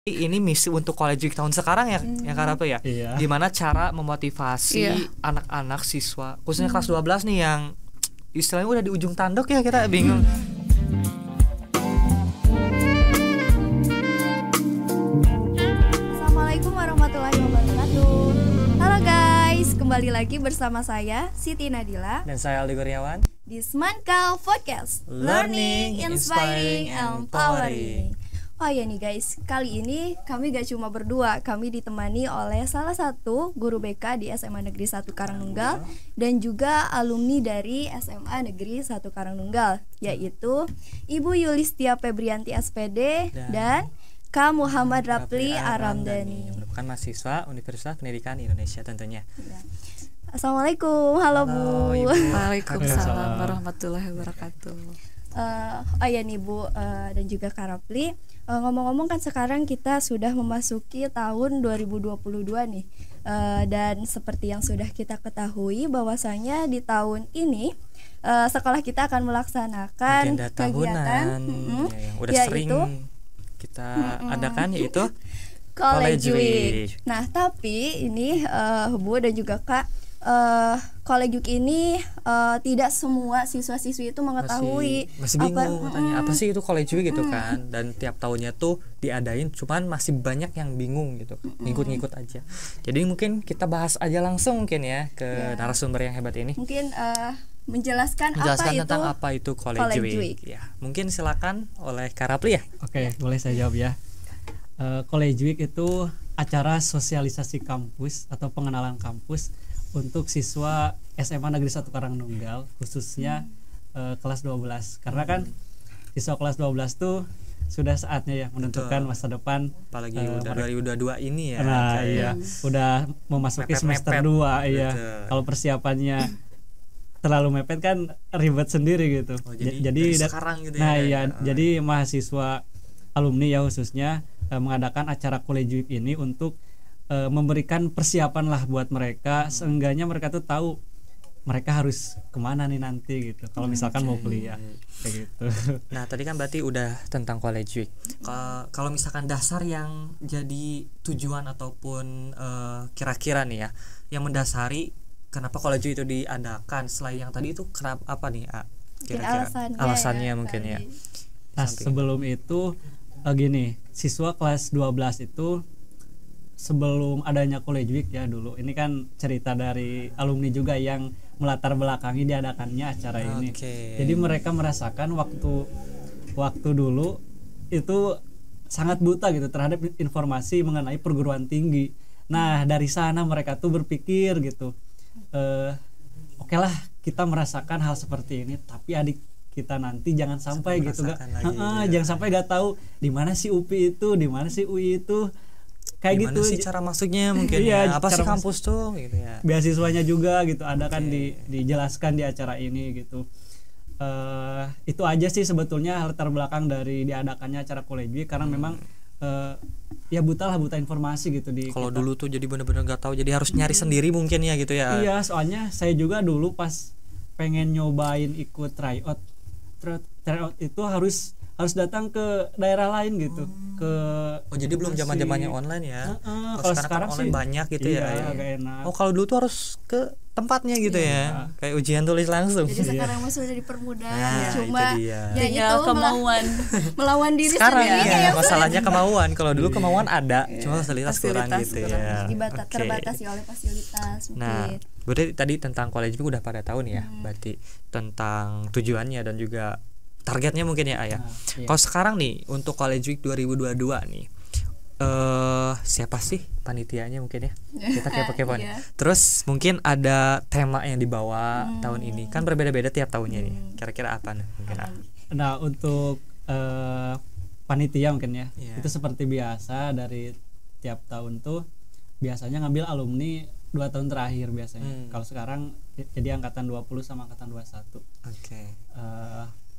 Ini misi untuk College Week tahun sekarang ya, ya Kak Rapi ya. Iya. Gimana cara memotivasi anak-anak siswa khususnya kelas 12 nih yang istilahnya udah di ujung tanduk ya, kita bingung. Assalamualaikum warahmatullahi wabarakatuh. Halo guys, kembali lagi bersama saya Siti Nadila Dan saya Aldi Kurniawan di Semankal Podcast, Learning, Inspiring, Empowering. Oh ya nih guys, kali ini kami gak cuma berdua, kami ditemani oleh salah satu guru BK di SMA Negeri 1 Karangnunggal dan juga alumni dari SMA Negeri 1 Karangnunggal, yaitu Ibu Yulistia Febrianti SPD dan Kak Muhammad Rapli Aramdhani, yang merupakan mahasiswa Universitas Pendidikan Indonesia tentunya. Assalamualaikum, halo Bu. Ibu. Waalaikumsalam warahmatullahi wabarakatuh. Oh ya nih Bu dan juga Kak Rapli, ngomong-ngomong kan sekarang kita sudah memasuki tahun 2022 nih, dan seperti yang sudah kita ketahui bahwasanya di tahun ini sekolah kita akan melaksanakan Agenda kegiatan yang udah sering yaitu kita adakan, yaitu College Week. Nah tapi ini Bu dan juga Kak, College Week ini tidak semua siswa-siswi itu mengetahui masih bingung katanya apa sih itu College Week gitu kan, dan tiap tahunnya tuh diadain cuman masih banyak yang bingung gitu, ngikut-ngikut aja. Jadi mungkin kita bahas aja langsung mungkin ya ke narasumber yang hebat ini. Mungkin menjelaskan tentang apa itu College Week. Ya, mungkin silakan oleh Kak Rapli ya. Oke, boleh saya jawab ya. College Week itu acara sosialisasi kampus atau pengenalan kampus untuk siswa SMA Negeri 1 Karangnunggal, khususnya kelas 12. Karena kan siswa kelas 12 tuh sudah saatnya ya menentukan masa depan, apalagi udah 2022 ini ya. Nah, iya, udah memasuki semester 2 ya. Kalau persiapannya terlalu mepet kan ribet sendiri gitu. Jadi sekarang gitu nah ya. Jadi mahasiswa alumni ya khususnya mengadakan acara College Week ini untuk memberikan persiapan lah buat mereka, seenggaknya mereka tuh tahu mereka harus kemana nih nanti gitu kalau misalkan mau kuliah kayak gitu. Nah tadi kan berarti udah tentang College Week. Kalau misalkan dasar yang jadi tujuan ataupun kira-kira nih ya yang mendasari kenapa College Week itu diadakan, selain yang tadi itu kenapa, apa nih kira-kira alasannya mungkin ya. Nah sebelum itu gini, siswa kelas 12 itu sebelum adanya College Week ya dulu, ini kan cerita dari alumni juga yang melatar belakangi diadakannya acara ini. Jadi mereka merasakan waktu dulu itu sangat buta gitu terhadap informasi mengenai perguruan tinggi. Nah dari sana mereka tuh berpikir gitu, oke lah kita merasakan hal seperti ini, tapi adik kita nanti jangan sampai gitu jangan sampai gak tahu di mana sih UPI itu, di mana sih UI itu, kayak gimana gitu sih cara masuknya mungkin ya, apa sih kampus tuh gitu ya, beasiswanya juga gitu ada kan dijelaskan di acara ini gitu. Itu aja sih sebetulnya latar belakang dari diadakannya acara College Week, karena memang ya buta informasi gitu di kalau dulu tuh jadi benar-benar nggak tahu, jadi harus nyari sendiri mungkin ya gitu ya. Iya, soalnya saya juga dulu pas pengen nyobain ikut tryout itu harus datang ke daerah lain gitu, jadi belum zaman-zamannya online ya. Kalau sekarang online sih banyak gitu ya. Agak enak. Kalau dulu tuh harus ke tempatnya gitu ya, kayak ujian tulis langsung. Jadi sekarang mah sudah dipermudah, cuma tinggal kemauan melawan diri sekarang sendiri ya. Masalahnya kemauan. Kalau dulu kemauan ada, cuma fasilitas kurang gitu ya. Terbatasi oleh fasilitas. Nah, berarti tadi tentang College Week udah pada tahu nih ya. Berarti tentang tujuannya dan juga targetnya mungkin ya Ayah. Kalau sekarang nih untuk College Week 2022 nih, siapa sih panitianya mungkin ya? Kita kepo-kepo nih. Terus mungkin ada tema yang dibawa tahun ini, kan berbeda-beda tiap tahunnya nih. Kira-kira apa nih mungkin? Nah untuk panitia mungkin ya, itu seperti biasa dari tiap tahun tuh biasanya ngambil alumni 2 tahun terakhir biasanya. Kalau sekarang jadi angkatan 20 sama angkatan 21.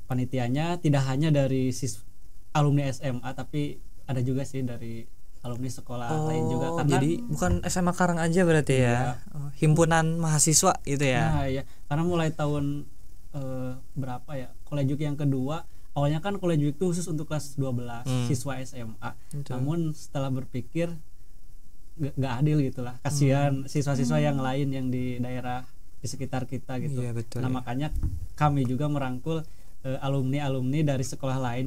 Panitianya tidak hanya dari alumni SMA, tapi ada juga sih dari alumni sekolah lain juga. Karena jadi bukan SMA Karang aja berarti ya, himpunan mahasiswa gitu ya. Nah ya, karena mulai tahun berapa ya, College Week yang kedua awalnya kan college week itu khusus untuk kelas 12 siswa SMA. Namun setelah berpikir nggak adil gitulah, kasihan siswa-siswa yang lain yang di daerah di sekitar kita gitu. Iya, betul, nah makanya kami juga merangkul alumni dari sekolah lain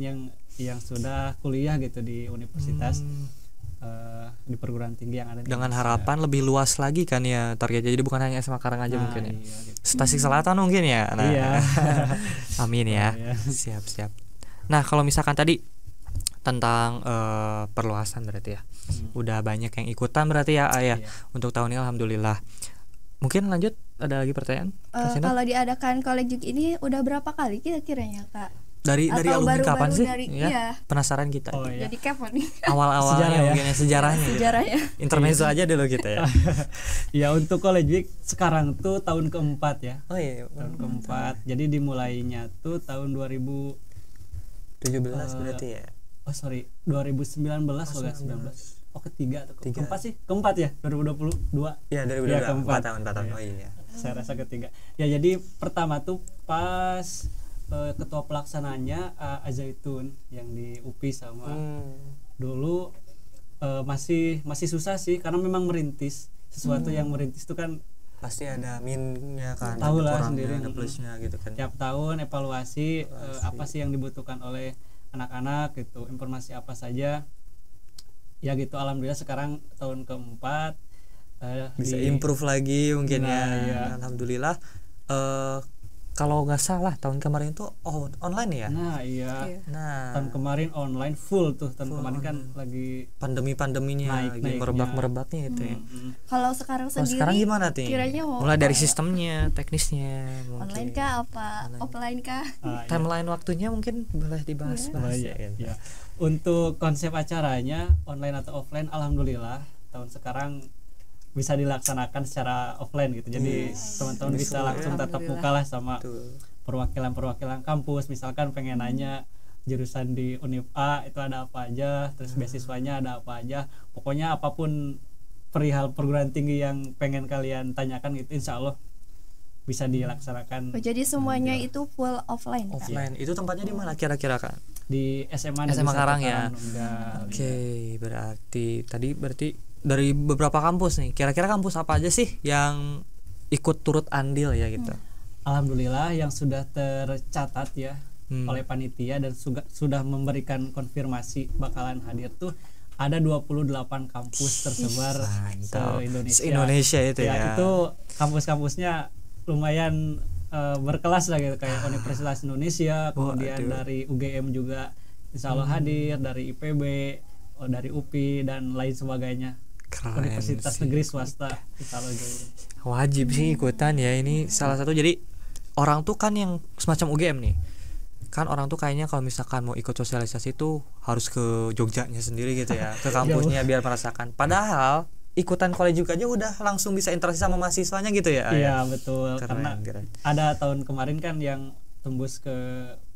yang sudah kuliah gitu di universitas di perguruan tinggi yang ada dengan harapan lebih luas lagi kan ya targetnya, jadi bukan hanya SMA Karangajaya mungkin ya, iya, gitu. Tasik Selatan mungkin ya. Nah, Iya. amin ya. Iya. Siap. Nah kalau misalkan tadi tentang perluasan berarti ya udah banyak yang ikutan berarti ya Ayah. Iya. Untuk tahun ini alhamdulillah. Mungkin lanjut, ada lagi pertanyaan? Kalau diadakan college week ini udah berapa kali kira-kiranya Kak? Dari Atau alumni kapan sih? iya. Penasaran kita. Oh, iya. Jadi kepo nih Awal-awalnya Sejarah ya. mungkin ya, sejarahnya. gitu. sejarahnya. Intermezzo aja dulu kita ya. Ya untuk college week sekarang tuh tahun keempat ya. Oh iya. Tahun keempat. Jadi dimulainya tuh tahun 2017 berarti ya. Oh sorry 2019 kalau nggak 19. Oh ketiga atau Tiga. keempat sih? Keempat ya 2022. Iya dari Iya, udah keempat. 4 tahun. Iya. Oh iya. Saya rasa ketiga. Ya jadi pertama tuh pas ketua pelaksananya Azaitun yang di UPI sama dulu masih susah sih karena memang merintis sesuatu yang merintis itu kan Pasti ada minnya kan. Tahu ada lah kurangnya, sendiri. ada plusnya gitu kan. tiap tahun evaluasi apa sih yang dibutuhkan oleh anak-anak gitu, informasi apa saja ya gitu. Alhamdulillah sekarang tahun keempat Bisa improve lagi mungkin Nah, ya. iya. Alhamdulillah. Kalau nggak salah tahun kemarin tuh online ya. Nah iya Iya. Nah, tahun kemarin online full tuh. Tahun Full kemarin kan lagi pandeminya lagi naiknya. merebak-merebaknya itu ya. Kalau sekarang Kalau sendiri sekarang gimana nih? kiranya mau Mulai dari apa? sistemnya, teknisnya, mungkin. online kah apa offline kah? iya. Timeline waktunya mungkin boleh dibahas. Oh, iya, iya. Untuk konsep acaranya online atau offline, alhamdulillah tahun sekarang bisa dilaksanakan secara offline gitu. Jadi teman-teman bisa langsung tatap muka lah sama perwakilan kampus. Misalkan pengen nanya jurusan di Univ A itu ada apa aja, terus beasiswanya ada apa aja. Pokoknya apapun perihal perguruan tinggi yang pengen kalian tanyakan gitu, insya Allah bisa dilaksanakan Oh, jadi semuanya itu full offline Kak? Offline. Itu tempatnya di mana kira-kira Kak? di SMA SMA Karang ya. Karangtunggal. Oke, berarti dari beberapa kampus nih. Kira-kira kampus apa aja sih yang ikut turut andil ya gitu? Alhamdulillah yang sudah tercatat ya oleh panitia dan sudah memberikan konfirmasi bakalan hadir tuh ada 28 kampus tersebar se-Indonesia. Se-Indonesia itu ya. Itu kampus-kampusnya lumayan berkelas lah gitu kayak Universitas Indonesia, kemudian dari UGM juga insya Allah hadir, dari IPB, dari UPI dan lain sebagainya. Keren Universitas sih. negeri swasta insya Allah juga. Wajib sih ikutan ya, ini salah satu. Jadi orang tuh kan yang semacam UGM nih kan, orang tuh kayaknya kalau misalkan mau ikut sosialisasi tuh harus ke Jogjanya sendiri gitu ya, ke kampusnya biar merasakan. Padahal ikutan college juga aja udah langsung bisa interaksi sama mahasiswanya gitu ya. Iya betul. Karena Keren. ada tahun kemarin kan yang tembus ke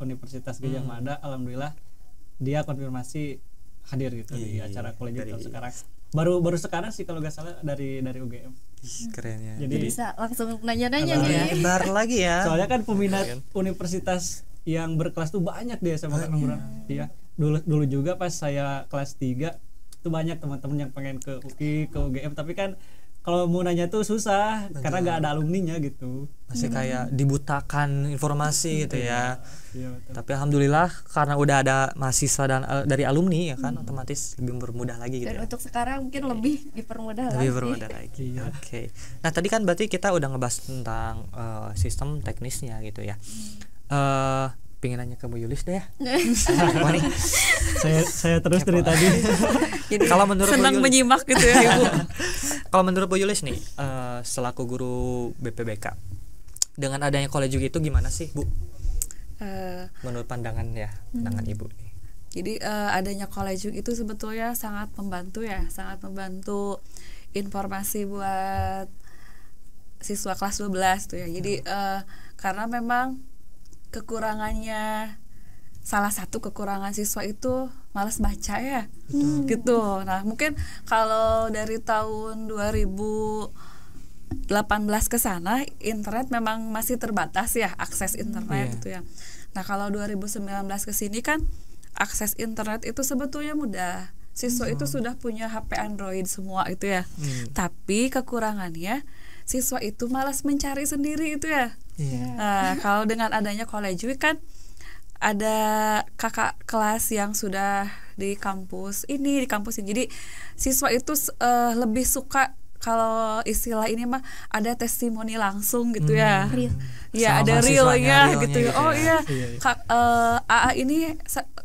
Universitas Gadjah Mada, alhamdulillah dia konfirmasi hadir gitu di acara college tahun sekarang. Baru sekarang sih kalau nggak salah dari UGM. Keren ya. Jadi Bisa langsung nanya-nanya Lebih nih. lebar lagi ya. soalnya kan peminat universitas yang berkelas tuh banyak di SMA Karangtunggal. Iya. Dulu juga pas saya kelas 3 itu banyak teman-teman yang pengen ke UI, ke UGM, tapi kan kalau mau nanya tuh susah karena nggak ada alumninya gitu. Masih kayak dibutakan informasi gitu ya. Iya betul. Tapi alhamdulillah karena udah ada mahasiswa dan dari alumni ya kan, otomatis lebih bermudah lagi gitu Dan ya. untuk sekarang mungkin lebih dipermudah Lebih lagi. bermudah lagi. Iya. Oke. Nah, tadi kan berarti kita udah ngebahas tentang sistem teknisnya gitu ya. Pengen nanya ke Bu Yulis deh ya. Apa nih? Saya terus dari tadi. Jadi Kalau menurut senang Bu Yulis- menyimak gitu ya Ibu. Kalau menurut Bu Yulis nih, selaku guru BPBK, dengan adanya college itu gimana sih, Bu? Menurut pandangan Ibu nih. Jadi adanya college week itu sebetulnya sangat membantu ya, sangat membantu informasi buat siswa kelas 12 tuh ya. Jadi karena memang kekurangannya, salah satu kekurangan siswa itu malas baca ya, gitu. Nah mungkin kalau dari tahun 2018 ke sana internet memang masih terbatas ya, akses internet gitu ya. Nah, kalau 2019 ke sini kan akses internet itu sebetulnya mudah. Siswa itu sudah punya HP Android semua itu ya. Tapi kekurangannya siswa itu malas mencari sendiri itu ya. Nah, kalau dengan adanya College Week kan ada kakak kelas yang sudah di kampus ini, Jadi siswa itu lebih suka, kalau istilah ini mah ada testimoni langsung gitu ya. Ya, ada realnya gitu ya. Oh iya, AA ini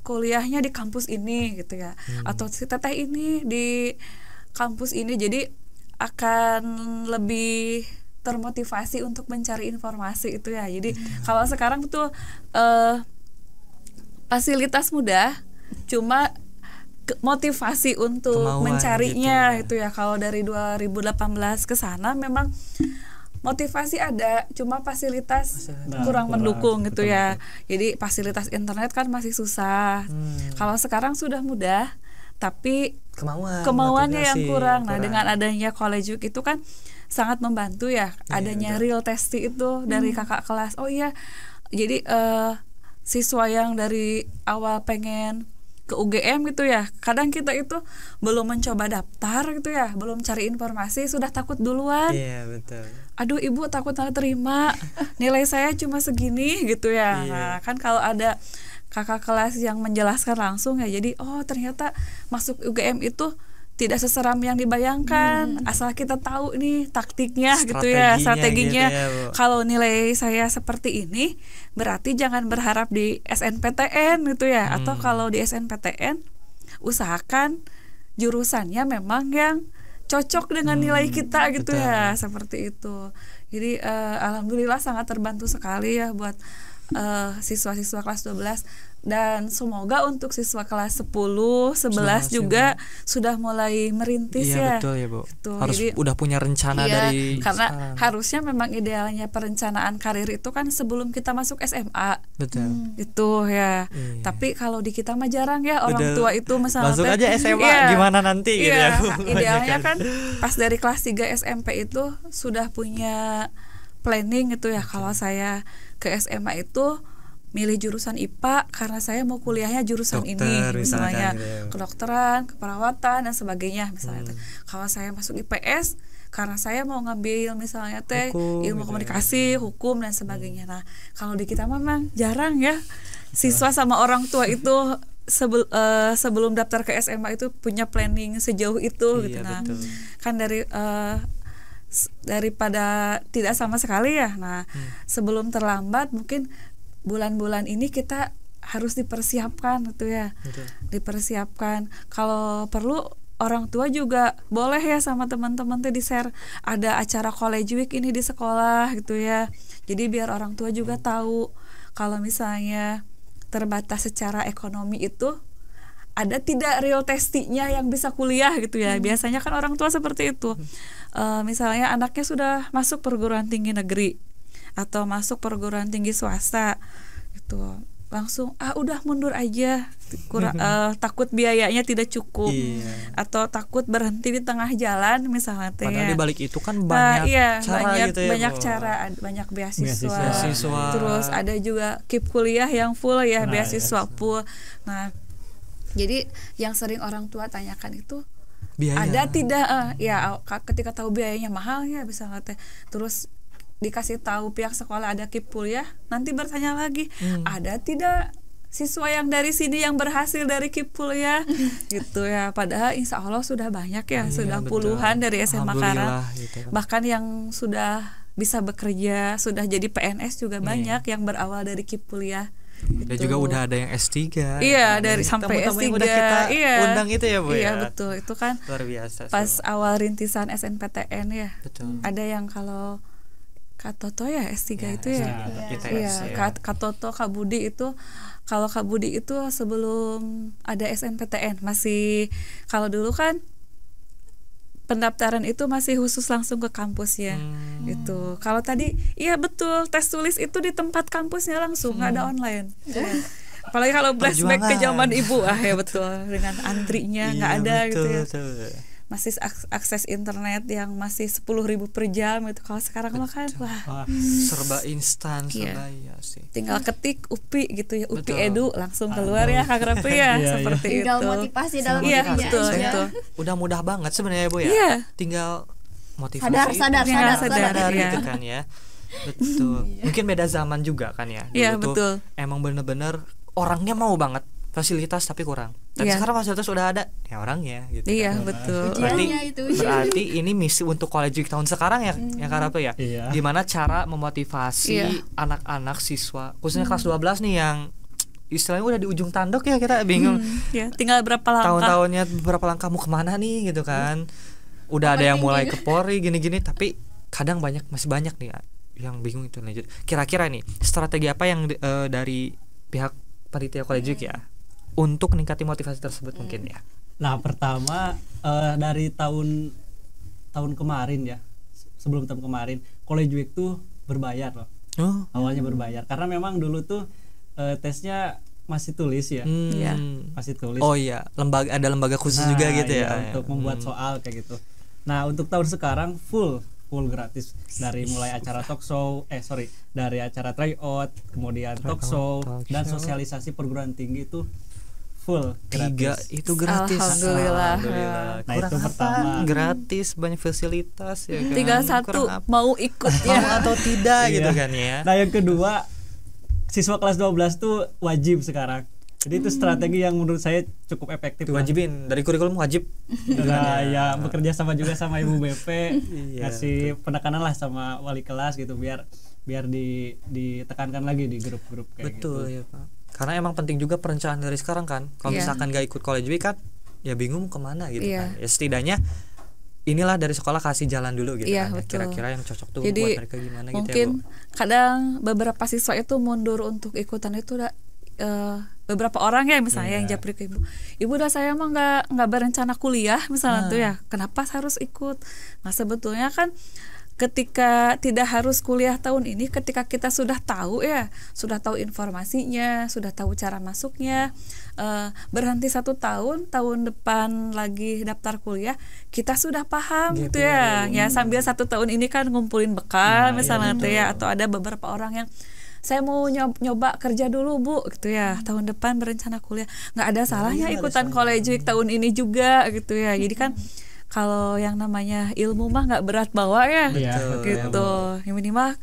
kuliahnya di kampus ini gitu ya. Atau si teteh ini di kampus ini. Jadi akan lebih termotivasi untuk mencari informasi itu ya. Jadi kalau sekarang tuh fasilitas mudah, cuma motivasi untuk kemauan mencarinya gitu ya. Kalau dari 2018 ke sana memang motivasi ada, cuma fasilitas kurang mendukung gitu ya. Jadi fasilitas internet kan masih susah. Kalau sekarang sudah mudah, tapi kemauannya yang kurang. Nah, dengan adanya College Week itu kan sangat membantu ya. Adanya real testing itu dari kakak kelas. Oh iya, jadi siswa yang dari awal pengen ke UGM gitu ya, kadang kita itu belum mencoba daftar gitu ya, belum cari informasi sudah takut duluan. Iya, betul. Aduh, ibu takut nggak terima, nilai saya cuma segini gitu ya. Nah, kan kalau ada kakak kelas yang menjelaskan langsung ya, jadi oh ternyata masuk UGM itu tidak seseram yang dibayangkan. Asal kita tahu nih taktiknya gitu ya, strateginya. Gitu ya, kalau nilai saya seperti ini, berarti jangan berharap di SNPTN gitu ya. Atau kalau di SNPTN, usahakan jurusannya memang yang cocok dengan nilai kita gitu ya, seperti itu. Jadi alhamdulillah sangat terbantu sekali ya buat siswa-siswa kelas 12. Dan semoga untuk siswa kelas 10, 11 juga sudah mulai merintis ya. Betul ya, Bu. Gitu. Harus jadi, udah punya rencana dari karena harusnya memang idealnya perencanaan karir itu kan sebelum kita masuk SMA. Betul. Itu ya. Tapi kalau di kita mah jarang ya orang tua itu misalnya masuk aja SMA gimana nanti gitu ya. Idealnya kan pas dari kelas 3 SMP itu sudah punya planning gitu ya. Kalau saya ke SMA itu milih jurusan IPA karena saya mau kuliahnya jurusan ini misalnya kedokteran, keperawatan dan sebagainya misalnya. Kalau saya masuk IPS karena saya mau ngambil misalnya ilmu komunikasi, hukum dan sebagainya. Nah, kalau di kita memang jarang ya siswa sama orang tua itu sebelum daftar ke SMA itu punya planning sejauh itu gitu. Nah, kan daripada tidak sama sekali ya. Nah, sebelum terlambat mungkin bulan-bulan ini kita harus dipersiapkan gitu ya. Dipersiapkan. Kalau perlu orang tua juga boleh ya sama teman-teman tuh di-share ada acara College Week ini di sekolah gitu ya. Jadi biar orang tua juga tahu kalau misalnya terbatas secara ekonomi itu ada tidak real testingnya yang bisa kuliah gitu ya. Biasanya kan orang tua seperti itu. Misalnya anaknya sudah masuk perguruan tinggi negeri atau masuk perguruan tinggi swasta itu langsung udah mundur aja, takut biayanya tidak cukup atau takut berhenti di tengah jalan misalnya. Padahal di balik itu kan banyak cara gitu ya, banyak cara, banyak beasiswa. Terus ada juga KIP kuliah yang full ya, beasiswa full. Nah, jadi yang sering orang tua tanyakan itu biaya. Ada tidak ketika tahu biayanya mahal ya misalnya terus dikasih tahu pihak sekolah ada KIP kuliah, nanti bertanya lagi ada tidak siswa yang dari sini yang berhasil dari KIP kuliah gitu ya. Padahal insya Allah sudah banyak ya, sudah puluhan dari SMA Karang gitu. Bahkan yang sudah bisa bekerja, sudah jadi PNS juga banyak yang berawal dari KIP kuliah. Dan juga udah ada yang S3. Iya, dari sampai S3 udah kita undang itu ya, Bu. Iya, betul. Itu kan luar biasa. Pas awal rintisan SNPTN ya. Betul. Ada yang kalau Katoto ya S3 itu ya. Iya, Katoto, Kak Budi itu. Kalau Kak Budi itu sebelum ada SNPTN masih, kalau dulu kan pendaftaran itu masih khusus langsung ke kampus ya. Itu. Kalau tadi iya betul, tes tulis itu di tempat kampusnya langsung, nggak ada online. Apalagi kalau flashback ke zaman ibu ya betul, dengan antrinya nggak ada betul, gitu ya. Betul. masih akses internet yang masih 10.000 per jam gitu. Kalau sekarang mah kan wah serba instan, serba iya. ya sih. Tinggal ketik UPI gitu ya, UPI Betul. Edu langsung keluar ya Kak Rafi ya, Iya, seperti tinggal itu. motivasi dalam Iya, dirinya betul, aja. betul. Udah mudah banget sebenarnya Bu ya. Iya. Tinggal motivasi. Sadar, Tinggal sadar. sadar, gitu iya. kan ya. Betul. Mungkin beda zaman juga kan ya. Dulu Iya, tuh betul. emang bener-bener orangnya mau banget fasilitas tapi kurang. Dan Iya. sekarang fasilitas udah ada, ya orangnya gitu. Iya, kan. betul. Ujiannya itu. Berarti ini misi untuk College Week tahun sekarang ya, ya Kak Rafa ya. Iya. Gimana cara memotivasi Iya. anak-anak siswa, khususnya kelas 12 nih yang istilahnya udah di ujung tanduk ya, kita bingung. Ya, tinggal berapa langkah. Tahun-tahunnya beberapa langkah mau kemana nih gitu kan. Udah ada yang mulai ke Polri gini-gini, tapi kadang masih banyak nih yang bingung itu lanjut. Kira-kira nih strategi apa yang dari pihak panitia College Week ya untuk meningkati motivasi tersebut mungkin ya. Nah, pertama dari tahun kemarin ya, sebelum tahun kemarin College Week tuh berbayar loh. Oh. Awalnya berbayar karena memang dulu tuh tesnya masih tulis ya. Iya. Masih tulis. Oh iya, ada lembaga khusus Nah, juga gitu iya, ya. untuk membuat soal kayak gitu. Nah, untuk tahun sekarang full gratis, dari mulai acara talk show, dari acara tryout, kemudian talk show dan sosialisasi perguruan tinggi itu full Tiga gratis. itu gratis. Alhamdulillah. Nah, Kurang itu apa? pertama. Gratis, banyak fasilitas ya kan. Tinggal satu Kurang apa? mau ikut Mau ya. atau tidak Iya. gitu kan ya. Nah, yang kedua, siswa kelas 12 tuh wajib sekarang. Jadi itu strategi yang menurut saya cukup efektif. Diwajibin dari kurikulum wajib. Nah, ya bekerja sama juga sama Ibu BP, Iya, ngasih penekanan lah sama wali kelas gitu biar ditekankan lagi di grup-grup kayak Betul gitu. ya Pak. Karena emang penting juga perencanaan dari sekarang kan. Kalau Iya. misalkan gak ikut College Week kan, ya bingung kemana gitu Iya. kan. Ya setidaknya inilah dari sekolah kasih jalan dulu gitu Iya, kan. Ya, betul. kira-kira yang cocok tuh Jadi buat mereka gimana gitu ya Bu. mungkin kadang beberapa siswa itu mundur untuk ikutan itu beberapa orang ya misalnya yang japri ke ibu udah saya mah nggak berencana kuliah misalnya tuh ya, kenapa harus ikut. Nah sebetulnya kan ketika tidak harus kuliah tahun ini, ketika kita sudah tahu informasinya, sudah tahu cara masuknya, berhenti 1 tahun depan lagi daftar kuliah, kita sudah paham gitu ya. Ya sambil 1 tahun ini kan ngumpulin bekal misalnya tuh ya, atau ada beberapa orang yang saya mau nyoba kerja dulu Bu gitu ya, tahun depan berencana kuliah, nggak ada salahnya ikutan College Week tahun ini juga gitu ya. Jadi kan kalau yang namanya ilmu mah nggak berat bawa ya, Iya, gitu. Yang minimal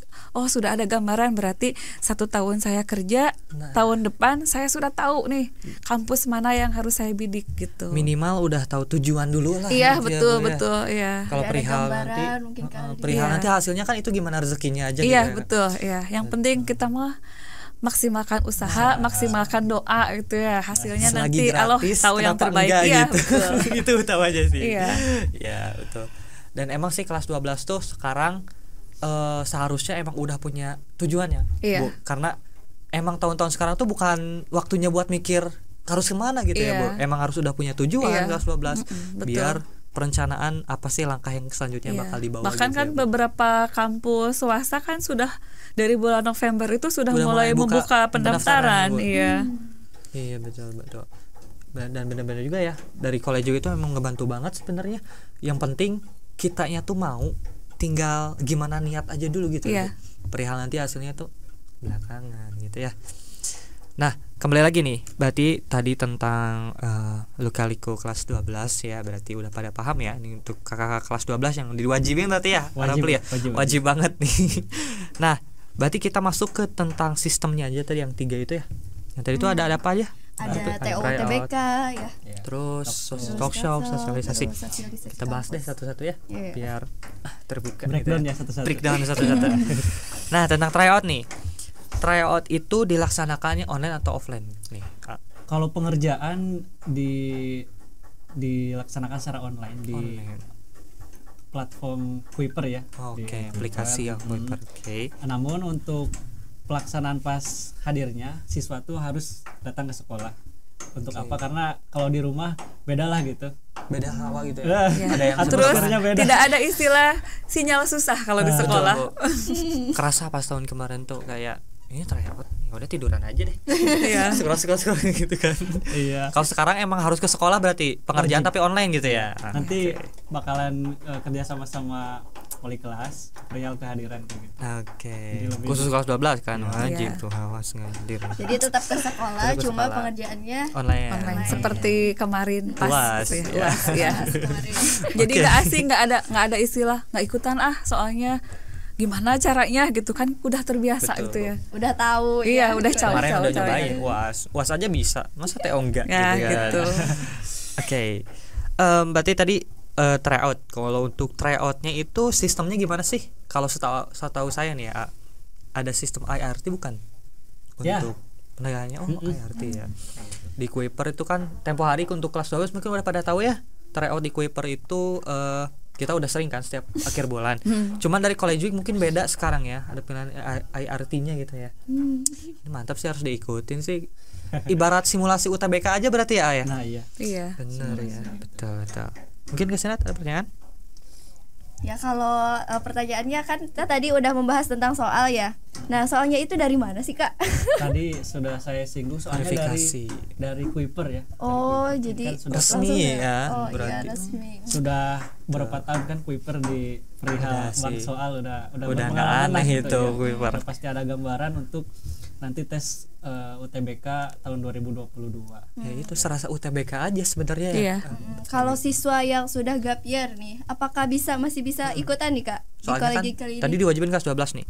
sudah ada gambaran, berarti 1 tahun saya kerja, tahun depan saya sudah tahu nih kampus mana yang harus saya bidik gitu. Minimal udah tahu tujuan dulu lah. Iya gitu ya, betul Bu, ya. betul iya. Kalau Ada perihal gambaran nanti mungkin kali. perihal Iya. nanti hasilnya kan itu gimana rezekinya aja Iya gitu ya. betul ya. Yang penting kita mah maksimalkan usaha, maksimalkan doa gitu ya. Hasilnya Selagi nanti Allah gratis, tahu yang kenapa terbaik. enggak Iya gitu. betul. Itu utama aja sih. Iya. Ya betul. Dan emang sih kelas 12 tuh sekarang seharusnya emang udah punya tujuannya, Iya. Bu. Karena emang tahun-tahun sekarang tuh bukan waktunya buat mikir harus kemana gitu ya, Iya. Bu. Emang harus udah punya tujuan Iya. kelas 12 betul. biar perencanaan apa sih langkah yang selanjutnya Iya. bakal dibawa. Bahkan gitu kan ya, Bu. beberapa kampus swasta kan sudah dari bulan November itu sudah Udah mulai mulai buka membuka pendaftaran. Bu. Iya. Iya betul. Dan benar-benar juga ya dari College Week itu emang ngebantu banget sebenarnya. Yang penting kitanya tuh mau, tinggal gimana niat aja dulu gitu. Iya. Bu. Perihal nanti hasilnya tuh belakangan gitu ya. Nah kembali lagi nih, berarti tadi tentang Lika-Liku kelas 12 ya, berarti udah pada paham ya. Ini untuk kakak kelas 12 yang diwajibin berarti ya, wajib banget nih. Nah berarti kita masuk ke tentang sistemnya aja tadi yang 3 itu ya. Yang tadi itu ada apa aja? Ada TO tryout, TBK ya. terus talk show, sosialisasi. Kita bahas deh satu-satu ya, Iya. biar terbuka Breakdown gitu ya satu-satu. breakdown satu-satu. Nah tentang tryout nih, tryout itu dilaksanakannya online atau offline nih Kak? Kalau pengerjaan dilaksanakan secara online di Online. platform Kuiper ya. Oke, Di aplikasi ya Kuiper. Oke. Namun untuk pelaksanaan pas hadirnya siswa tuh harus datang ke sekolah. Untuk Oke. apa? Karena kalau di rumah beda lah gitu. Beda hawa gitu ya. Iya. Ada yang Terus Sebenarnya beda. tidak ada istilah sinyal susah kalau di Betul, sekolah. Bu. Kerasa pas tahun kemarin tuh kayak ini tryout, ya udah tiduran aja deh. Iya. Scroll gitu kan. Iya. Kalau sekarang emang harus ke sekolah berarti pengerjaan Wajib. tapi online gitu ya. Nanti Oke. bakalan kerja sama-sama wali kelas perihal kehadiran kayak gitu. Oke. Jadi lebih- Khusus kelas 12 kan wajib Iya. tuh awas ngadir. Jadi tetap ke sekolah, Tetap ke cuma sekolah. pengerjaannya Online. Online seperti kemarin pas UAS, gitu ya. UAS, ya. Jadi Oke. nggak asing, nggak ada istilah nggak ikutan soalnya gimana caranya gitu kan, udah terbiasa Betul. gitu ya. udah tahu. Iya, ya. udah Kemarin udah Cawe-cawe. nyobain UAS aja bisa, masa TO enggak Ya gitu kan. gitu. Oke. Berarti tadi tryout. Kalau untuk tryoutnya itu sistemnya gimana sih? Kalau setahu saya nih ya, ada sistem IRT bukan? Ya. Untuk penilaiannya IRT ya. Di Kuiper itu kan tempo hari untuk kelas 12 mungkin udah pada tahu ya. Tryout di Kuiper itu kita udah sering kan setiap akhir bulan. Cuman dari College Week mungkin beda sekarang ya. Ada pilihan IRT-nya gitu ya. Ini mantap sih, harus diikutin sih. Ibarat simulasi UTBK aja berarti ya, ya? Nah iya. Iya. Bener ya, betul. Mungkin ke Senat ada pertanyaan? Ya kalau pertanyaannya kan kita tadi udah membahas tentang soal ya. Nah soalnya itu dari mana sih Kak? Tadi sudah saya singgung soalnya Verifikasi. dari Kuiper ya. Oh Dari Kuiper. jadi Kan sudah resmi langsung ya, Oh berarti. iya resmi. sudah berapa tahun kan Kuiper di perihal Udah bang sih. soal udah Udah berpengalaman nggak aneh lah gitu itu ya. Kuiper. Udah pasti ada gambaran untuk nanti tes UTBK tahun 2022. Ya itu serasa UTBK aja sebenarnya ya. Iya. Kalau siswa yang sudah gap year nih, apakah masih bisa ikutan nih Kak? Di Soalnya kan College kali ini? tadi diwajibin kelas 12 nih.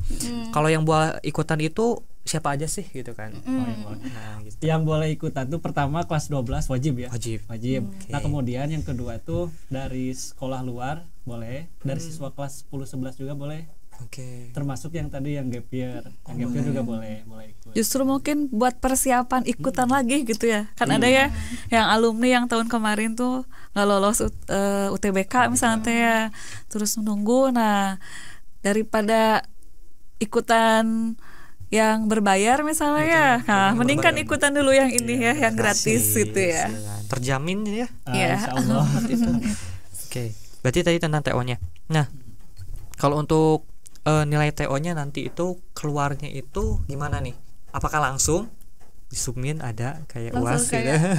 Kalau yang boleh ikutan itu siapa aja sih gitu kan? Oh, iya, boleh. Nah, gitu. Yang boleh ikutan tuh pertama kelas 12 wajib ya. Wajib. Wajib. Nah, kemudian yang kedua tuh dari sekolah luar boleh, dari siswa kelas 10 11 juga boleh. Oke. Termasuk yang tadi yang gap year. Yang gap year juga boleh ikut. Justru mungkin buat persiapan ikutan lagi gitu ya. Kan ada ya yang alumni yang tahun kemarin tuh nggak lolos UTBK misalnya teh ya. Terus menunggu. Nah, daripada ikutan yang berbayar misalnya ya. Nah, mending kan ikutan dulu yang ini ya, yang gratis gitu ya. Terjamin ya. Iya. Insyaallah. Oke. Berarti tadi tentang TO-nya. Nah, kalau untuk nilai TO-nya nanti itu keluarnya itu gimana nih? Apakah langsung disubmit ada kayak Langsung UAS gitu? kayak-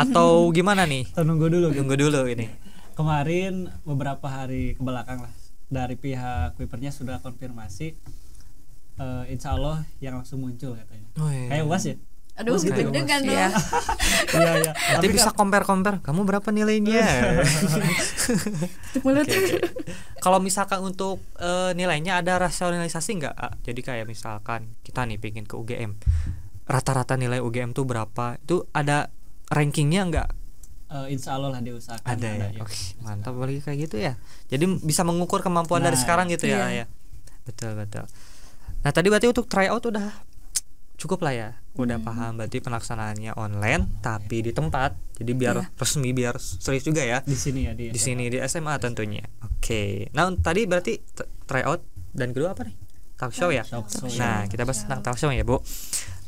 Atau gimana nih? Kita nunggu dulu gitu. Tunggu dulu ini. Kemarin beberapa hari ke belakang lah dari pihak Kuipernya sudah konfirmasi, insya Allah yang langsung muncul katanya. Oh, iya. Kayak UAS ya. Aduh Terus gitu, deg-degan dong. Iya. Iya iya. Nanti bisa compare. Kamu berapa nilainya? Kalau misalkan untuk nilainya ada rasionalisasi nggak? Jadi kayak misalkan kita nih pengen ke UGM, rata-rata nilai UGM tuh berapa? Itu ada rankingnya nggak? Insya Allah lah diusahakan. Ada ya. ya. Oke, mantap balik kayak gitu ya. Jadi bisa mengukur kemampuan dari Nah, sekarang gitu ya, iya. ya. Betul. Nah, tadi berarti untuk tryout udah cukup lah ya. Udah paham berarti pelaksanaannya online tapi di tempat. Jadi biar Iya. resmi, biar serius juga ya. Di sini ya Di sini di SMA tentunya. Oke. Nah, tadi berarti tryout dan kedua apa nih? Talk show ya. Talk show. Nah, kita bahas tentang talk show ya, Bu.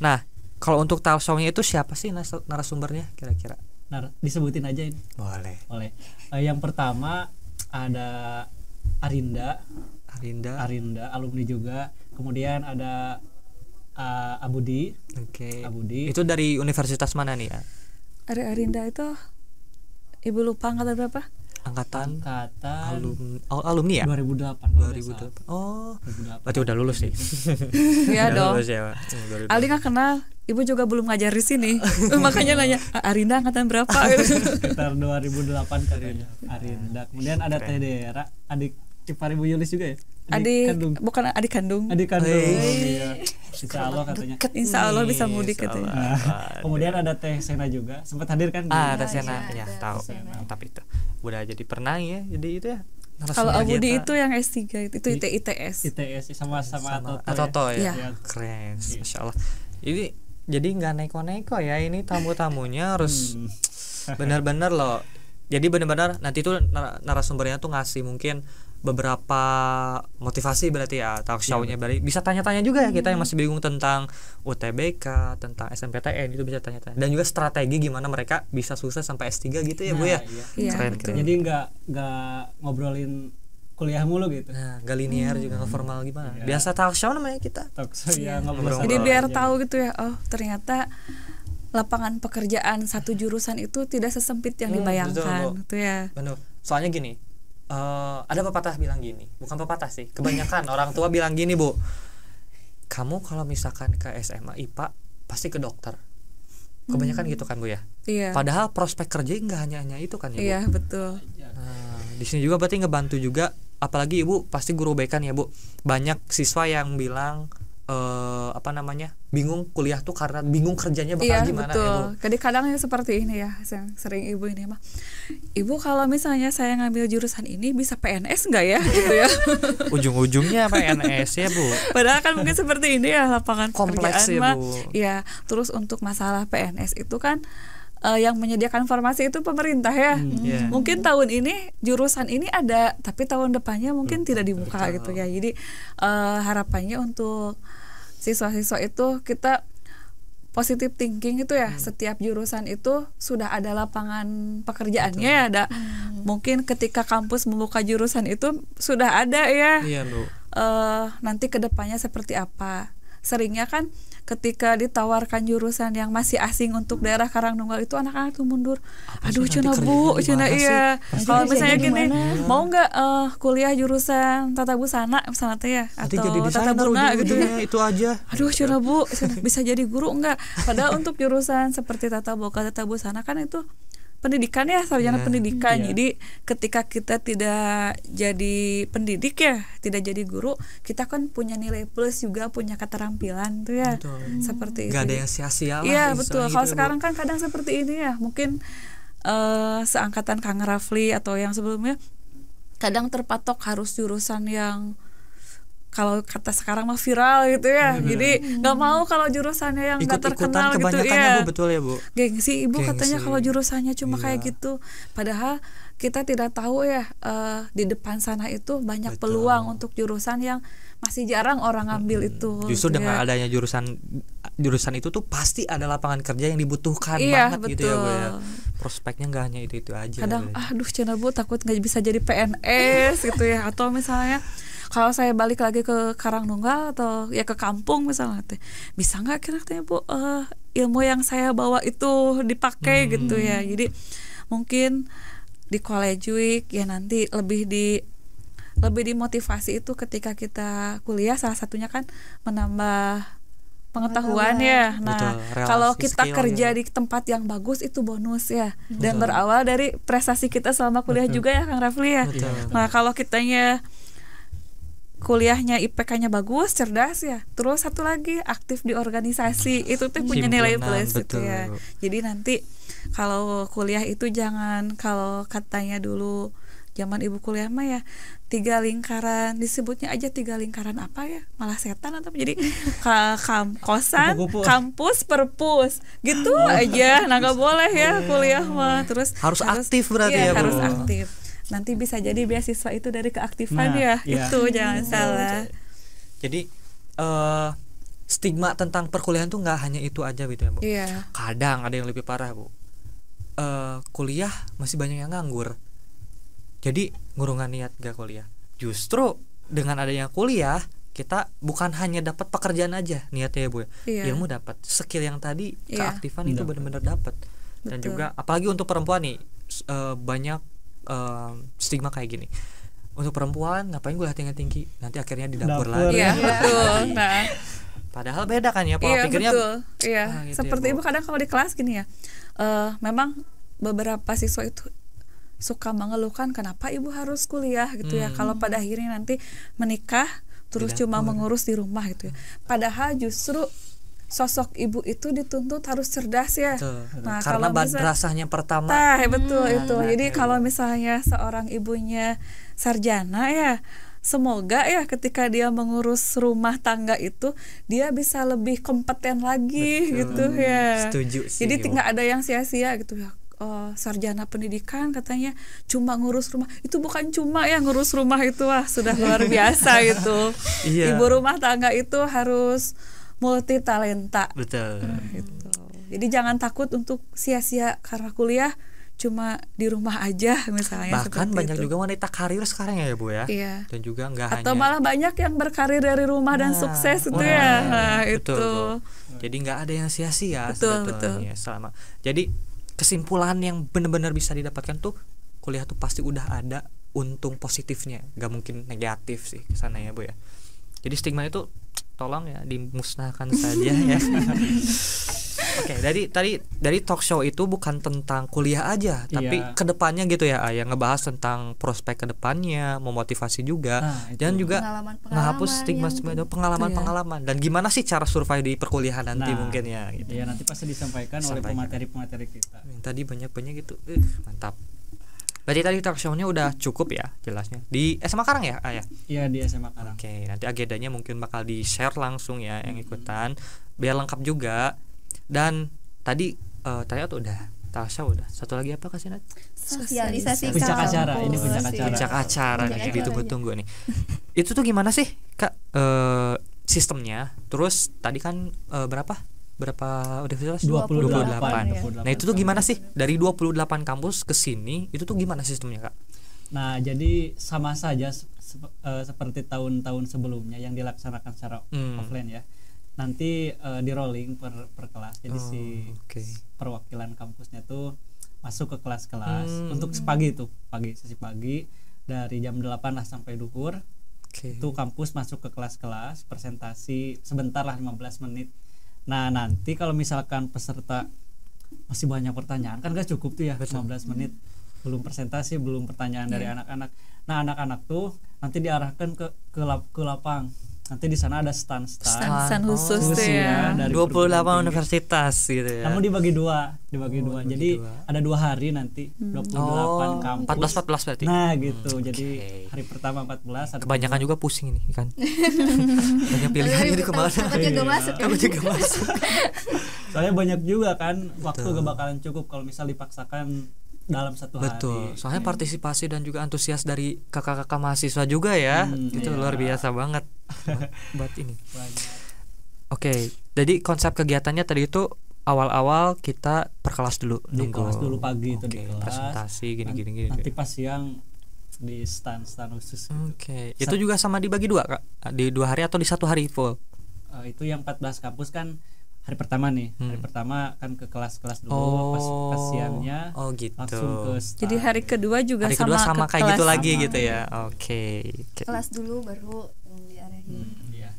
Nah, kalau untuk talk show-nya itu siapa sih narasumbernya kira-kira? Nah, disebutin aja ini. Boleh. Oleh. Yang pertama ada Arinda, alumni juga. Kemudian ada Abudi. Oke. Abudi. Itu dari universitas mana nih ya? Arinda itu Ibu lupa angkatan berapa? Angkatan Angkatan alumni ya? 2008. 2008. Oh, 2008. berarti udah lulus nih. Iya Udah dong. lulus ya, Pak. 2008. Aldi nggak kenal, ibu juga belum ngajar di sini. Makanya nanya, Arinda angkatan berapa? Sekitar 2008 katanya. Arinda. Kemudian ada Teh Dera, adik ipar Ibu Yulis juga ya? Adik, bukan adik kandung. Adik kandung. Hei. Iya. Insya Allah katanya. Insya Allah bisa mudik Insya katanya. Allah. Nah, kemudian ada Teh Sena juga, sempat hadir kan? Tes iya, Sena ya, ada tahu. Tes Sena. Mantap itu. Udah jadi pernah ya. Jadi itu ya. Kalau narasumber Abudi kita. itu yang S3 itu ITS. ITS sama sama Atoto Atoto ya. Iya. Keren. Masya Allah. Jadi nggak neko-neko ya, ini tamu-tamunya harus benar-benar loh. Jadi benar-benar nanti tuh narasumbernya tuh ngasih mungkin beberapa motivasi berarti ya, talk show-nya berarti bisa tanya-tanya juga ya kita yang masih bingung tentang UTBK, tentang SNMPTN itu bisa tanya-tanya. Dan juga strategi gimana mereka bisa sukses sampai S3 gitu ya, Bu ya. Iya. Keren. Jadi nggak ngobrolin kuliah mulu gitu. Nah, gak linear juga nggak formal gimana. Biasa talk show namanya kita. Talk show ya ngobrol. Jadi Ngobrol biar aja. tahu gitu ya, oh ternyata lapangan pekerjaan satu jurusan itu tidak sesempit yang Betul, dibayangkan Bu. gitu ya. Benar. Soalnya gini, ada pepatah bilang gini, bukan pepatah sih, kebanyakan orang tua bilang gini, Bu, kamu kalau misalkan ke SMA IPA pasti ke dokter. Kebanyakan gitu kan, Bu ya. Iya. Padahal prospek kerja nggak hanya itu kan ya, Bu. Iya, betul. Nah, di sini juga berarti ngebantu juga, apalagi Ibu pasti guru BK kan ya, Bu. Banyak siswa yang bilang bingung kuliah tuh karena bingung kerjanya bakal gimana betul. ya, Bu. Kadang-kadang ya seperti ini ya, yang sering ibu ini mah, ibu kalau misalnya saya ngambil jurusan ini bisa PNS nggak ya gitu ya. Ujung-ujungnya PNS ya, Bu. Padahal kan mungkin seperti ini ya, lapangan Kompleks pekerjaan ya, mah. Bu. Ya, terus untuk masalah PNS itu kan yang menyediakan formasi itu pemerintah ya. Yeah. Mungkin tahun ini jurusan ini ada, tapi tahun depannya mungkin tidak dibuka gitu ya. Jadi harapannya untuk siswa-siswa itu kita positive thinking itu ya, setiap jurusan itu sudah ada lapangan pekerjaannya ya, ada. Mungkin ketika kampus membuka jurusan itu sudah ada ya. Iya, Bu. Nanti kedepannya seperti apa? Seringnya kan ketika ditawarkan jurusan yang masih asing untuk daerah Karangnunggal itu anak-anak tuh mundur. Aduh, cina Bu, cina iya. Kalau misalnya gini, mau nggak kuliah jurusan tata busana misalnya teh ya, atau tata buna gitu ya. Itu aja. Aduh, cina Bu, bisa jadi guru enggak? Padahal untuk jurusan seperti tata boga, tata busana kan itu pendidikan ya, sarjana pendidikan. Jadi ketika kita tidak jadi pendidik ya, tidak jadi guru, kita kan punya nilai plus juga, punya keterampilan tuh ya. Seperti Gak itu. ada yang sia-sia lah. Iya, betul. Kalau gitu, sekarang kan kadang seperti ini ya, mungkin seangkatan Kang Rafli atau yang sebelumnya kadang terpatok harus jurusan yang kalau kata sekarang mah viral gitu ya. Jadi nggak mau kalau jurusannya yang nggak terkenal gitu ya. Bu, betul ya, Bu. Gengsi ibu katanya kalau jurusannya cuma kayak gitu. Padahal kita tidak tahu ya, di depan sana itu banyak peluang untuk jurusan yang masih jarang orang ngambil itu. Justru gitu dengan ya. adanya jurusan itu tuh pasti ada lapangan kerja yang dibutuhkan banget betul. gitu ya, Bu ya. Prospeknya nggak hanya itu aja. Kadang aduh cina Bu, takut nggak bisa jadi PNS gitu ya. Atau misalnya kalau saya balik lagi ke Karangnunggal atau ya ke kampung misalnya, bisa nggak kira-kira Bu ilmu yang saya bawa itu dipakai gitu ya. Jadi mungkin di College Week ya nanti lebih dimotivasi itu ketika kita kuliah, salah satunya kan menambah pengetahuan ya. Nah, kalau kita kerja di tempat yang bagus itu bonus ya. Dan berawal dari prestasi kita selama kuliah juga ya Kang Rafli ya. Nah, kalau kitanya kuliahnya IPK-nya bagus, cerdas ya. Terus satu lagi aktif di organisasi, itu tuh punya nilai plus gitu ya. Jadi nanti kalau kuliah itu jangan, kalau katanya dulu zaman ibu kuliah mah ya 3 lingkaran, disebutnya aja 3 lingkaran apa ya, malah setan atau jadi kosan, kampus, perpus gitu aja. Nah nggak boleh ya kuliah mah. Terus harus aktif berarti ya, Bu. Harus aktif. Nanti bisa jadi beasiswa itu dari keaktifan itu jangan salah. Jadi stigma tentang perkuliahan tuh nggak hanya itu aja gitu ya, Bu. Iya. Kadang ada yang lebih parah, Bu. Kuliah masih banyak yang nganggur. Jadi ngurungan niat gak kuliah. Justru dengan adanya kuliah kita bukan hanya dapat pekerjaan aja niatnya ya, Bu. Ilmu dapat, skill yang tadi keaktifan itu benar-benar dapat. Dan juga apalagi untuk perempuan nih banyak stigma kayak gini. Untuk perempuan ngapain kuliah tinggi, nanti akhirnya di dapur lagi. Iya, betul. Nah, padahal beda kan ya pola pikirnya. Betul. Iya, gitu seperti ya, ibu kadang kalau di kelas gini ya. Memang beberapa siswa itu suka mengeluhkan kenapa ibu harus kuliah gitu ya. Kalau pada akhirnya nanti menikah terus cuma mengurus di rumah gitu ya. Padahal justru sosok ibu itu dituntut harus cerdas ya. Nah, karena madrasahnya pertama. Betul itu. Jadi kalau misalnya seorang ibunya sarjana ya, semoga ya ketika dia mengurus rumah tangga itu dia bisa lebih kompeten lagi gitu ya. Setuju sih. Jadi nggak ada yang sia-sia gitu ya. Sarjana pendidikan katanya cuma ngurus rumah, itu bukan cuma ya ngurus rumah itu sudah luar biasa gitu. Ibu rumah tangga itu harus multi talenta. Betul. Gitu. Jadi jangan takut untuk sia-sia karena kuliah cuma di rumah aja misalnya. Bahkan banyak itu. Juga wanita karir sekarang ya, Bu ya. Iya. Dan juga nggak atau malah banyak yang berkarir dari rumah dan sukses itu ya. Nah, betul, itu. Jadi nggak ada yang sia-sia betul. Selama. Jadi kesimpulan yang benar-benar bisa didapatkan tuh kuliah tuh pasti udah ada untung positifnya, gak mungkin negatif sih kesana ya Bu ya. Jadi stigma itu tolong ya dimusnahkan saja ya. Oke, dari talk show itu bukan tentang kuliah aja, tapi kedepannya gitu ya, Ayah ngebahas tentang prospek kedepannya, memotivasi juga, dan juga menghapus stigma-stigma itu, pengalaman-pengalaman, dan gimana sih cara survive di perkuliahan nanti mungkin ya. Gitu. Ya nanti pasti disampaikan oleh pemateri-pemateri kita. Yang tadi banyak-banyak gitu, mantap. Berarti tadi talk show-nya udah cukup ya jelasnya. Di SMA Karang ya, Ayah? Iya, di SMA Karang. Oke, nanti agendanya mungkin bakal di-share langsung ya yang ikutan, biar lengkap juga. Dan tadi ternyata udah talk show udah. Satu lagi apa Kak Sinat? Sosialisasi puncak acara. Ini Puncak acara nih, ditunggu-tunggu nih. Itu tuh gimana sih Kak sistemnya? Terus tadi kan berapa universitas? 28. Nah itu tuh gimana sih dari 28 kampus ke sini, itu tuh gimana sistemnya Kak? Nah jadi sama saja seperti tahun-tahun sebelumnya yang dilaksanakan secara offline ya. Nanti di rolling per kelas. Jadi perwakilan kampusnya tuh masuk ke kelas-kelas untuk sesi pagi dari jam 8 lah sampai duhur. Itu kampus masuk ke kelas-kelas, presentasi sebentar lah 15 menit. Nah nanti kalau misalkan peserta masih banyak pertanyaan kan gak cukup tuh ya. Betul. 15 menit belum presentasi, belum pertanyaan dari anak-anak. Nah anak-anak tuh nanti diarahkan ke lapang. Nanti di sana ada stand khusus tuh ya. Dari 28 universitas gitu ya. Namun dibagi dua. Jadi ada 2 hari nanti 28 kampus. 14 berarti. Nah gitu. Jadi hari pertama 14. Kebanyakan juga pusing ini kan. Banyak pilihan jadi kemana. Kamu juga masuk. Soalnya banyak juga kan. Waktu gak bakalan cukup kalau misal dipaksakan dalam satu hari. Betul. Soalnya partisipasi dan juga antusias dari kakak-kakak mahasiswa juga ya. Itu luar biasa banget buat ini. Oke, jadi konsep kegiatannya tadi itu awal-awal kita per kelas dulu. Di kelas dulu pagi itu di kelas. Presentasi gini. Nanti pas siang di stand khusus gitu. Oke. Itu juga sama dibagi 2 Kak? Di 2 hari atau di 1 hari full? Itu yang 14 kampus kan hari pertama nih. Hari pertama kan ke kelas-kelas dulu, pas siangnya gitu. langsung ke stand. Jadi hari kedua juga sama kayak gitu lagi sama. Gitu ya. Oke. Kelas dulu baru diarahin. Iya.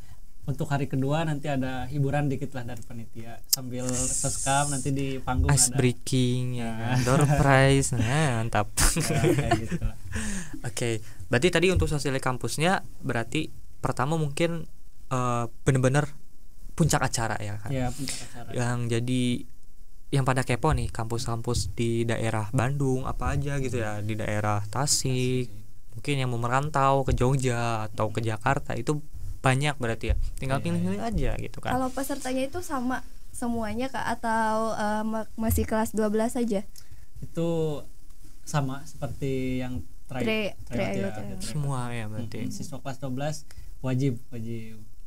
Untuk hari kedua nanti ada hiburan dikit lah dari panitia sambil seskam, nanti di panggung ice ada breaking ya, door prize. Mantap. Kayak gitu lah. Oke. Berarti tadi untuk sosialisasi kampusnya berarti pertama mungkin benar-benar puncak acara ya kan. Iya, puncak acara. Yang jadi yang pada kepo nih, kampus-kampus di daerah Bandung apa aja gitu ya, di daerah Tasik, mungkin yang mau merantau ke Jogja atau ke Jakarta, itu banyak berarti ya. Tinggal pilih-pilih aja gitu kan. Kalau pesertanya itu sama semuanya Kak atau masih kelas 12 saja? Itu sama seperti yang terakhir. Semua ya berarti. Siswa kelas 12 wajib.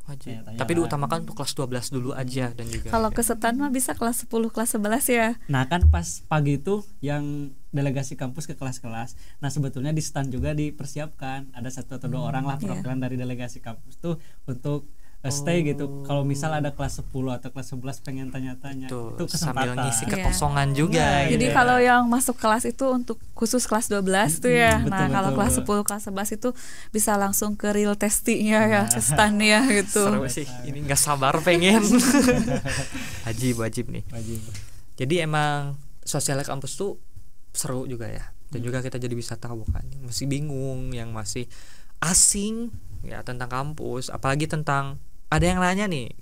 Tapi diutamakan untuk kelas 12 dulu aja dan juga. Kalau kesetan mah bisa kelas 10, kelas 11 ya. Nah, kan pas pagi itu yang delegasi kampus ke kelas-kelas. Nah, sebetulnya di stand juga dipersiapkan ada 1 atau 2 orang lah perwakilan dari delegasi kampus tuh untuk stay gitu. Kalau misal ada kelas 10 atau kelas 11 pengen tanya-tanya, itu kesempatan. Sambil ngisi kekosongan juga. Jadi kalau yang masuk kelas itu untuk khusus kelas 12 tuh ya. Nah, kalau kelas 10, kelas 11 itu bisa langsung ke real testingnya ya, ke stand-nya gitu. Seru sih. Ini enggak sabar pengen. Wajib nih. Jadi emang sosial kampus tuh seru juga ya. Dan juga kita jadi bisa tahu kan, masih bingung, yang masih asing ya tentang kampus, apalagi tentang ada yang nanya nih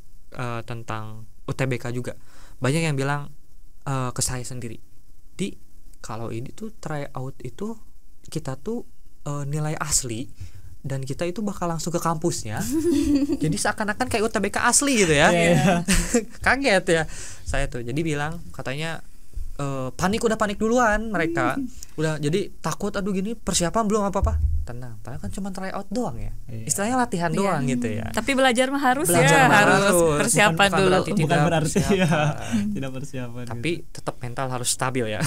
tentang UTBK juga. Banyak yang bilang ke saya sendiri, kalau ini tuh tryout itu kita tuh nilai asli dan kita itu bakal langsung ke kampusnya. Jadi seakan-akan kayak UTBK asli gitu ya. Kaget ya saya tuh. Jadi bilang katanya udah panik duluan mereka. Udah jadi takut, aduh gini persiapan belum apa-apa. Tenang, padahal kan cuma tryout doang ya. Istilahnya latihan doang gitu ya. Tapi belajar mah harus persiapan dulu. Bukan berarti tidak persiapan. Tapi tetap mental harus stabil ya.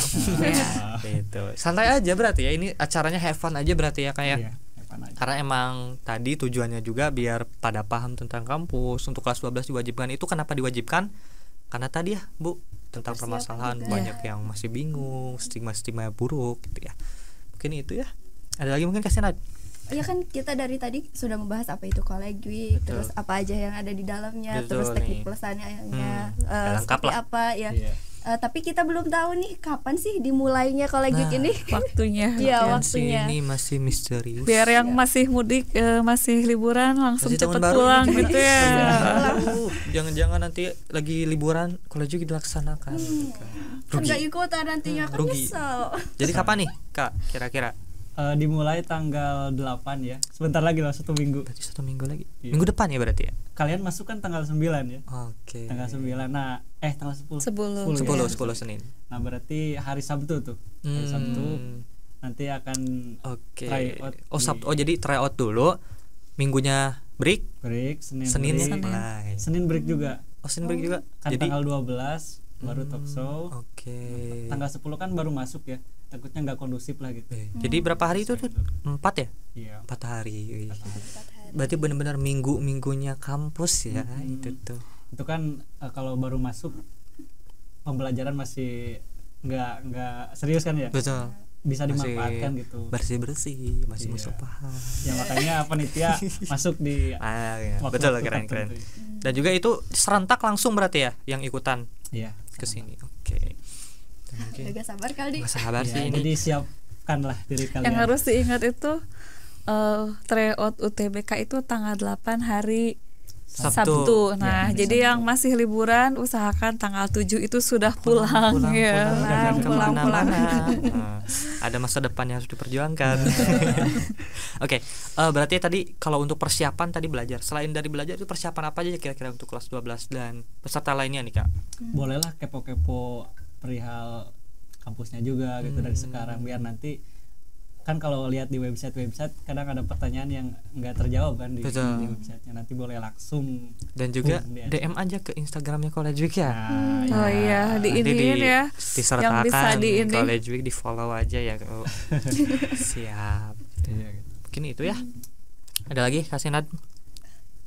Gitu. Santai aja berarti ya. Ini acaranya have fun aja berarti ya kayak. Karena emang tadi tujuannya juga biar pada paham tentang kampus. Untuk kelas 12 diwajibkan, itu kenapa diwajibkan? Karena tadi ya Bu, tentang permasalahan banyak yang masih bingung, stigma-stigma buruk gitu ya. Mungkin mungkin itu ya. Ada lagi mungkin kasih Nad. Ya kan kita dari tadi sudah membahas apa itu college week, terus apa aja yang ada di dalamnya, Betul terus teknik nih. pelaksananya lengkap seperti lah. apa ya. Iya. Tapi kita belum tahu nih kapan sih dimulainya college week ini. Waktunya. Iya, Dan waktunya. ini masih misterius. Biar yang masih mudik, masih liburan langsung Masih tahun cepet baru pulang nih, gitu ya. Jangan-jangan nanti lagi liburan college week dilaksanakan. Kan nggak ikutan nantinya kan rugi. nyesel. Jadi kapan nih Kak kira-kira? Dimulai tanggal 8 ya. Sebentar lagi lah, 1 minggu. Berarti 1 minggu lagi. Iya. Minggu depan ya berarti ya? Kalian masuk kan tanggal 9 ya. Oke. Tanggal 9. Nah, tanggal 10. 10. 10 ya? Senin. Nah, berarti hari Sabtu tuh. Hari Sabtu nanti akan Oke. tryout Oh di- Sabtu. Oh jadi tryout dulu. Minggunya break. break, Senin Senin break. mulai. Senin break juga. Oh Senin break juga. Kan Jadi tanggal 12 baru talk show. oke. Tanggal 10 kan baru masuk ya. Takutnya nggak kondusif lah gitu. Jadi berapa hari itu tuh? 4 ya? Iya. 4 hari. Wih. Berarti benar-benar minggunya kampus ya itu tuh. Itu kan kalau baru masuk pembelajaran masih nggak serius kan ya. Betul. Bisa dimanfaatkan gitu. Bersih-bersih, masih Iya. musuhan. Ya makanya panitia masuk di Iya. waktu-waktu Betul keren-keren. tertentu. Dan juga itu serentak langsung berarti ya yang ikutan Iya. ke sini. Oke. Dan mungkin Udah gak sabar kali. nggak sabar Ya, sih ini. jadi siapkanlah diri kalian. Yang harus diingat itu tryout UTBK itu tanggal 8 hari Sabtu. Nah, Ya, jadi yang masih liburan usahakan tanggal 7 itu sudah pulang, ya. Jangan pulang. kemana-mana. Nah, ada masa depan yang harus diperjuangkan. Oke, berarti tadi kalau untuk persiapan tadi belajar. Selain dari belajar itu persiapan apa aja kira-kira untuk kelas 12 dan peserta lainnya nih Kak? Bolehlah kepo-kepo perihal kampusnya juga gitu dari sekarang, biar nanti kan kalau lihat di website kadang ada pertanyaan yang nggak terjawab kan di websitenya, nanti boleh langsung Dan juga di DM aja ke Instagramnya College Week ya. Nah, Oh iya, Nanti diiniin ya. disertakan Yang bisa diini. College Week, di follow aja ya. Oh, siap. iya, gitu. Mungkin itu ya. Ada lagi kasih Nad?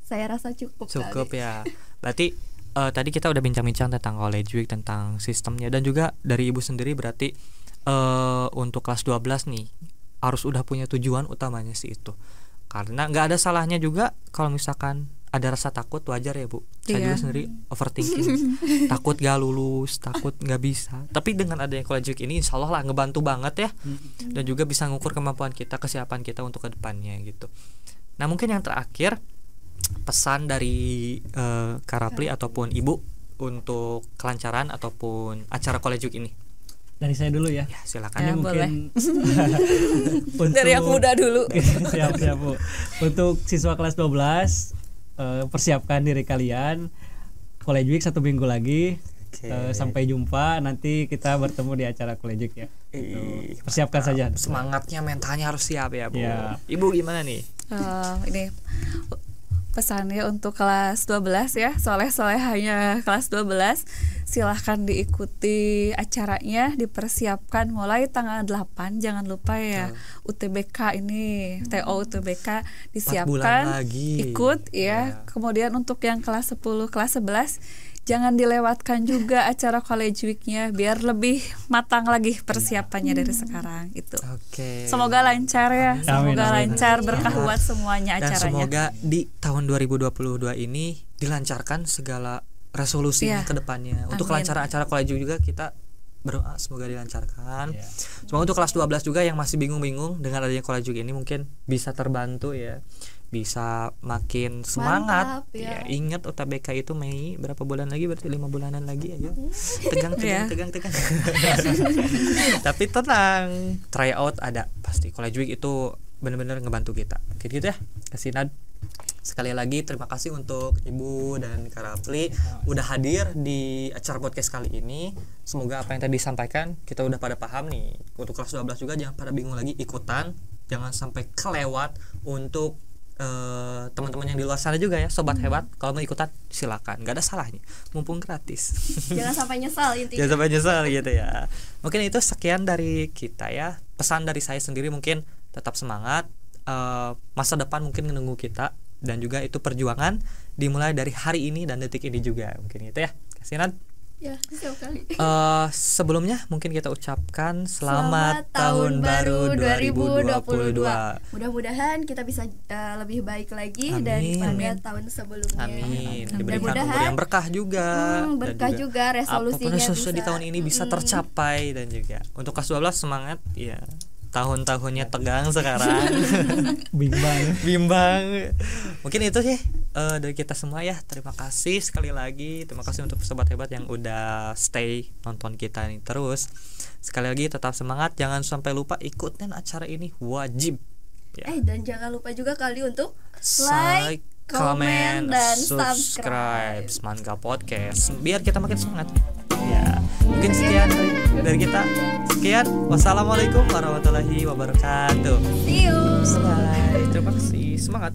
Saya rasa cukup kali. Ya. Berarti tadi kita udah bincang-bincang tentang College Week, tentang sistemnya, dan juga dari Ibu sendiri berarti untuk kelas 12 nih harus udah punya tujuan utamanya sih itu. Karena nggak ada salahnya juga kalau misalkan ada rasa takut, wajar ya Bu. Saya Iya. juga sendiri overthinking, takut gak lulus, takut nggak bisa. Tapi dengan adanya College Week ini insya Allah lah ngebantu banget ya. Dan juga bisa ngukur kemampuan kita, kesiapan kita untuk kedepannya gitu. Nah mungkin yang terakhir, pesan dari Kak Rapli ataupun Ibu untuk kelancaran ataupun acara College Week ini. Dari saya dulu ya. Ya silakan. Ini Ya, mungkin Dari yang muda dulu. siap Bu. Untuk siswa kelas 12, persiapkan diri kalian. College Week 1 minggu lagi. Sampai jumpa, nanti kita bertemu di acara College Week ya. Gitu. Persiapkan saja. Semangatnya, mentalnya harus siap ya Bu. Ya. Ibu gimana nih? Ini pesannya untuk kelas 12 ya, soleh-soleh hanya kelas 12, silahkan diikuti acaranya, dipersiapkan mulai tanggal 8, jangan lupa ya. UTBK ini, TO UTBK 4 bulan disiapkan, lagi. ikut ya. Kemudian untuk yang kelas 10, kelas 11 jangan dilewatkan juga acara College Week-nya, biar lebih matang lagi persiapannya dari sekarang itu. Oke. Semoga lancar ya, Amin, semoga amin. lancar, berkah buat semuanya Dan acaranya. semoga di tahun 2022 ini dilancarkan segala resolusinya Iya. ke depannya. Untuk Amin. kelancaran acara College Week juga kita berdoa semoga dilancarkan. Ya. Semoga untuk kelas 12 juga yang masih bingung-bingung dengan adanya College Week ini mungkin bisa terbantu ya. Bisa makin semangat. Mantap, ya. Ingat UTBK itu Mei, berapa bulan lagi? Berarti 5 bulanan lagi. Ayo. Tegang. Iya. Tapi tenang, tryout ada pasti. College Week itu benar-benar ngebantu kita. Gitu ya. Kasih Nad. Sekali lagi terima kasih untuk Ibu dan Kak Rapli udah hadir di acara podcast kali ini. Semoga apa yang tadi disampaikan kita udah pada paham nih. Untuk kelas 12 juga jangan pada bingung lagi, ikutan. Jangan sampai kelewat. Untuk teman-teman yang di luar sana juga ya, sobat hebat, kalau mau ikutan silakan, nggak ada salahnya, mumpung gratis. Jangan sampai nyesal intinya. Jangan sampai nyesal gitu ya. Mungkin itu sekian dari kita ya. Pesan dari saya sendiri mungkin tetap semangat. Masa depan mungkin menunggu kita, dan juga itu perjuangan dimulai dari hari ini dan detik ini juga. Mungkin itu ya. Kasih Nad. Ya, setiap kali. Sebelumnya mungkin kita ucapkan selamat tahun baru 2022. Mudah-mudahan kita bisa lebih baik lagi Amin. daripada tahun sebelumnya. Amin. Dan Diberikan umur mudah-mudahan yang berkah juga. berkah Dan juga resolusinya apapun resolusi di bisa. tahun ini bisa tercapai. Dan juga untuk kelas 12 semangat ya. Tahun-tahunnya tegang sekarang. Bimbang. Mungkin itu sih dari kita semua ya. Terima kasih sekali lagi. Terima kasih untuk sobat hebat yang udah stay nonton kita ini terus. Sekali lagi tetap semangat. Jangan sampai lupa ikutin acara ini, wajib ya. Dan jangan lupa juga kali untuk Like, comment, dan subscribe. Semangka Podcast biar kita makin semangat ya. Mungkin sekian dari kita. Sekian, wassalamualaikum warahmatullahi wabarakatuh. See you. Bye. Terima kasih, semangat.